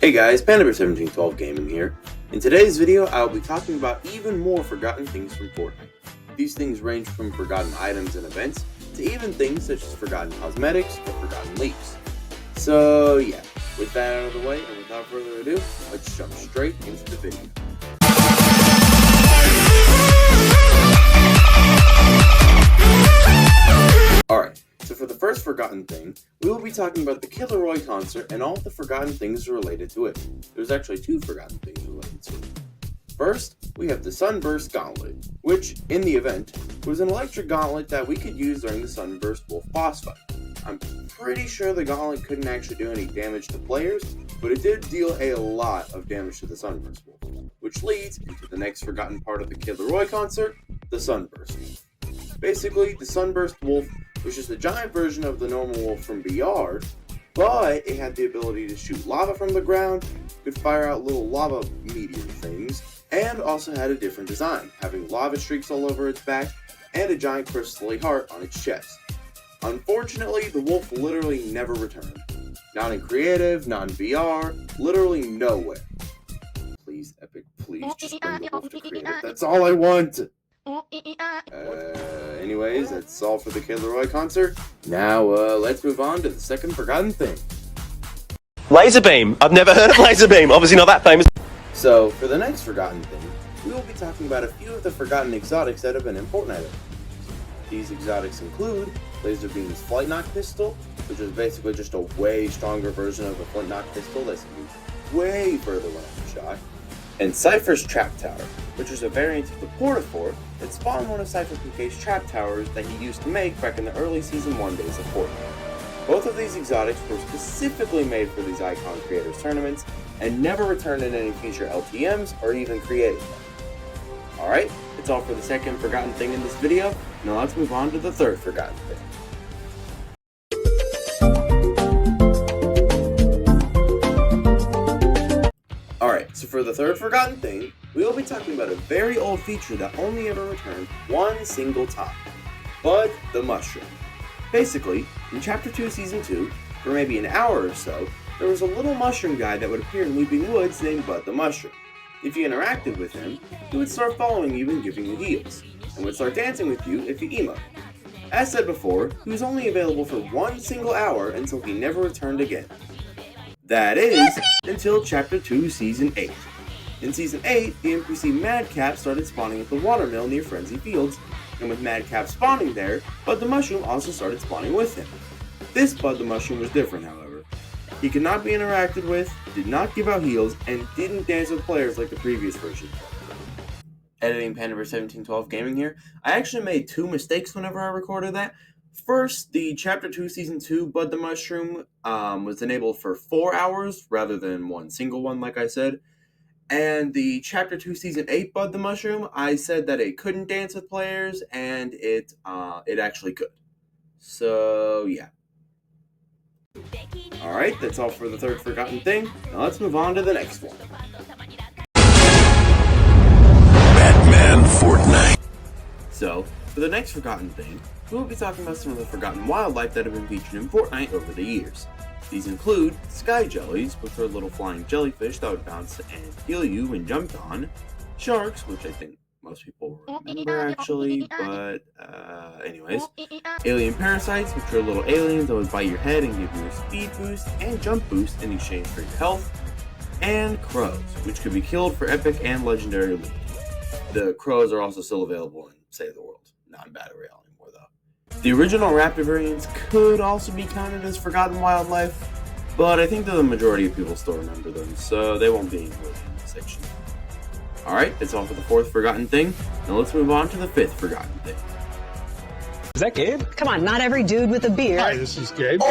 Hey guys, PandaBear1712 Gaming here. In today's video, I'll be talking about even more forgotten things from Fortnite. These things range from forgotten items and events, to even things such as forgotten cosmetics or forgotten leaks. So yeah, with that out of the way, and without further ado, let's jump straight into the video. Alright, so for the first forgotten thing, we will be talking about the Killer Roy concert and all of the forgotten things related to it. There's actually two forgotten things related to it. First, we have the Sunburst Gauntlet, which, in the event, was an electric gauntlet that we could use during the Sunburst Wolf boss fight. I'm pretty sure the gauntlet couldn't actually do any damage to players, but it did deal a lot of damage to the Sunburst Wolf, which leads into the next forgotten part of the Killer Roy concert, the Sunburst Wolf. Basically, the Sunburst Wolf was just a giant version of the normal wolf from BR, but it had the ability to shoot lava from the ground, could fire out little lava meteor things, and also had a different design, having lava streaks all over its back and a giant crystally heart on its chest. Unfortunately, the wolf literally never returned. Not in creative, not in VR, literally nowhere. Please, Epic, please just bring the wolf to creative. That's all I want! Anyways, that's all for the Killer Roy concert. Now, let's move on to the second forgotten thing. Laser beam. I've never heard of laser beam. Obviously not that famous. So, for the next forgotten thing, we will be talking about a few of the forgotten exotics that have been in Fortnite. These exotics include Laser Beam's Flight Knock Pistol, which is basically just a way stronger version of the Flint Knock Pistol that's used way further when it's shot, and Cypher's Trap Tower, which was a variant of the Portafort that spawned one of Cypher PK's trap towers that he used to make back in the early Season 1 days of Fortnite. Both of these exotics were specifically made for these Icon Creators tournaments and never returned in any future LTMs or even creative ones. Alright, that's all for the second forgotten thing in this video. Now let's move on to the third forgotten thing. Alright, so for the third forgotten thing, we will be talking about a very old feature that only ever returned one single time. Bud the Mushroom. Basically, in Chapter 2 Season 2, for maybe an hour or so, there was a little mushroom guy that would appear in Weeping Woods named Bud the Mushroom. If you interacted with him, he would start following you and giving you heals, and would start dancing with you if you emoted. As said before, he was only available for one single hour until he never returned again. That is, until Chapter 2 Season 8. In Season 8, the NPC Madcap started spawning at the watermill near Frenzy Fields, and with Madcap spawning there, Bud the Mushroom also started spawning with him. This Bud the Mushroom was different, however. He could not be interacted with, did not give out heals, and didn't dance with players like the previous version. Editing PandaBear1712 Gaming here. I actually made two mistakes whenever I recorded that. First, the Chapter 2 Season 2 Bud the Mushroom was enabled for 4 hours rather than one single one like I said. And the Chapter 2 Season 8 Bud the Mushroom, I said that it couldn't dance with players, and it actually could. So, yeah. Alright, that's all for the third forgotten thing. Now let's move on to the next one. Batman Fortnite. So, for the next forgotten thing, we will be talking about some of the forgotten wildlife that have been featured in Fortnite over the years. These include Sky Jellies, which are little flying jellyfish that would bounce and heal you when jumped on, Sharks, which I think most people remember actually, but anyways, Alien Parasites, which are little aliens that would bite your head and give you a speed boost and jump boost in exchange for your health, and Crows, which could be killed for epic and legendary loot. The Crows are also still available in Save the World, not in Battle Royale anymore though. The original Raptor variants could also be counted as forgotten wildlife, but I think that the majority of people still remember them, so they won't be included in this section. Alright, that's all for the fourth forgotten thing. Now let's move on to the fifth forgotten thing. Is that Gabe? Come on, not every dude with a beard. Hi, this is Gabe.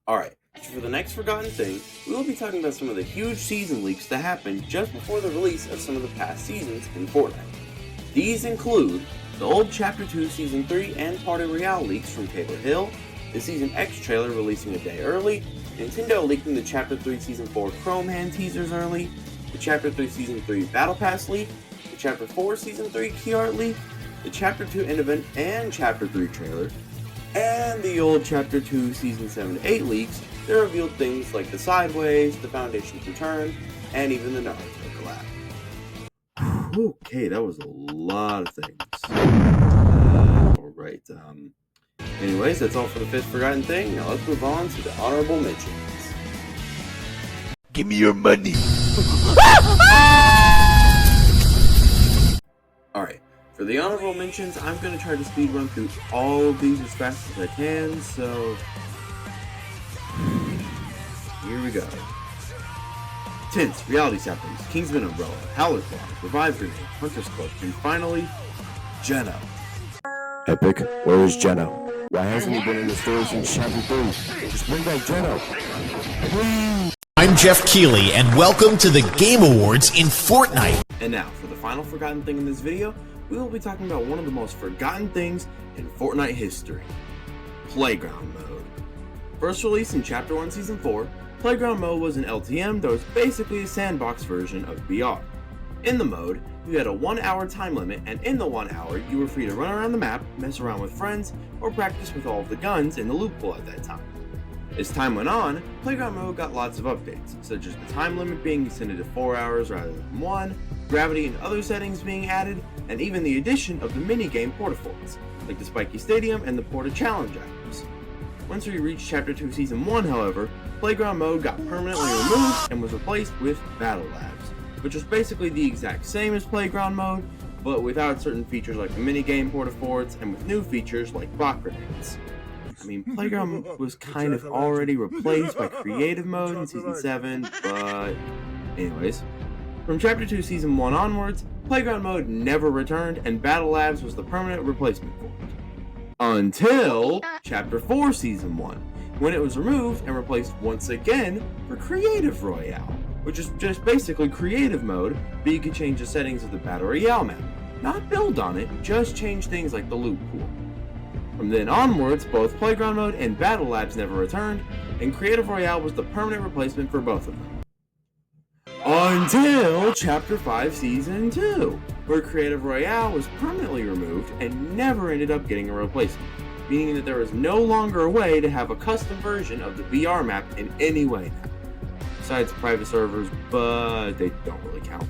Alright, so for the next forgotten thing, we will be talking about some of the huge season leaks that happened just before the release of some of the past seasons in Fortnite. These include the old Chapter 2 Season 3 and Party Royale leaks from Tabor Hill, the Season X trailer releasing a day early, Nintendo leaking the Chapter 3 Season 4 Chrome Hand teasers early, the Chapter 3 Season 3 Battle Pass leak, the Chapter 4 Season 3 key art leak, the Chapter 2 end event and Chapter 3 trailer, and the old Chapter 2 Season 7 to 8 leaks, they revealed things like the Sideways, the Foundation's Return, and even the Naruto collab. Okay, that was a lot of things. Alright, anyways, that's all for the 5th Forgotten Thing. Now let's move on to the honorable mentions. Give me your money. Alright, for the honorable mentions, I'm going to try to speed run through all of these as fast as I can, so here we go. Tints, Reality Sappers, Kingsman Umbrella, Howler Claw, Revive Grenade, Hunter's Cloak, and finally, Geno. Epic, where is Geno? Why hasn't he been in the story since Chapter 3? Just bring back Geno. I'm Jeff Keighley, and welcome to the Game Awards in Fortnite. And now, for the final forgotten thing in this video, we will be talking about one of the most forgotten things in Fortnite history. Playground Mode. First released in Chapter 1 Season 4, Playground Mode was an LTM that was basically a sandbox version of BR. In the mode, you had a 1-hour time limit, and in the 1 hour, you were free to run around the map, mess around with friends, or practice with all of the guns in the loot pool at that time. As time went on, Playground Mode got lots of updates, such as the time limit being extended to 4 hours rather than 1, gravity and other settings being added, and even the addition of the minigame Porta-Forts, like the Spiky Stadium and the Porta Challenge items. Once we reached Chapter 2 Season 1, however, Playground Mode got permanently removed and was replaced with Battle Labs, which was basically the exact same as Playground Mode, but without certain features like the minigame Porta-Forts and with new features like bot grenades. I mean, Playground was kind of already replaced by Creative Mode in Season 7, but anyways. From Chapter 2 Season 1 onwards, Playground Mode never returned and Battle Labs was the permanent replacement for it. Until Chapter 4 Season 1, when it was removed and replaced once again for Creative Royale, which is just basically Creative Mode, but you can change the settings of the Battle Royale map. Not build on it, just change things like the loot pool. From then onwards, both Playground Mode and Battle Labs never returned, and Creative Royale was the permanent replacement for both of them. Until Chapter 5 Season 2, where Creative Royale was permanently removed and never ended up getting a replacement, meaning that there is no longer a way to have a custom version of the BR map in any way now. Besides private servers, but they don't really count.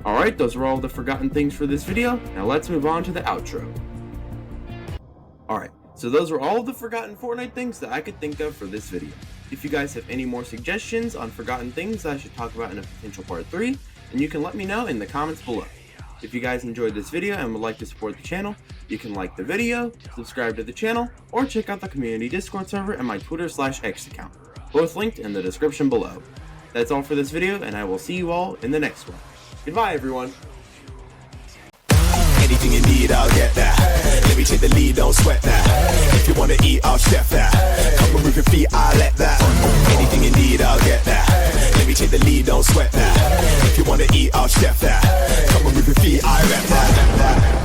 Alright, those are all the forgotten things for this video. Now let's move on to the outro. Alright, so those are all the forgotten Fortnite things that I could think of for this video. If you guys have any more suggestions on forgotten things that I should talk about in a potential part 3, then you can let me know in the comments below. If you guys enjoyed this video and would like to support the channel, you can like the video, subscribe to the channel, or check out the community Discord server and my Twitter/X account, both linked in the description below. That's all for this video, and I will see you all in the next one. Goodbye, everyone. Anything you need, I'll get that. Let me take the lead, don't sweat that. If you wanna eat, I'll chef that. Come and move your feet, I'll let that. Anything you need, I'll get that. Let me take the lead, don't sweat that. If you wanna eat, I'll chef that. Come and move your feet, I'll let that.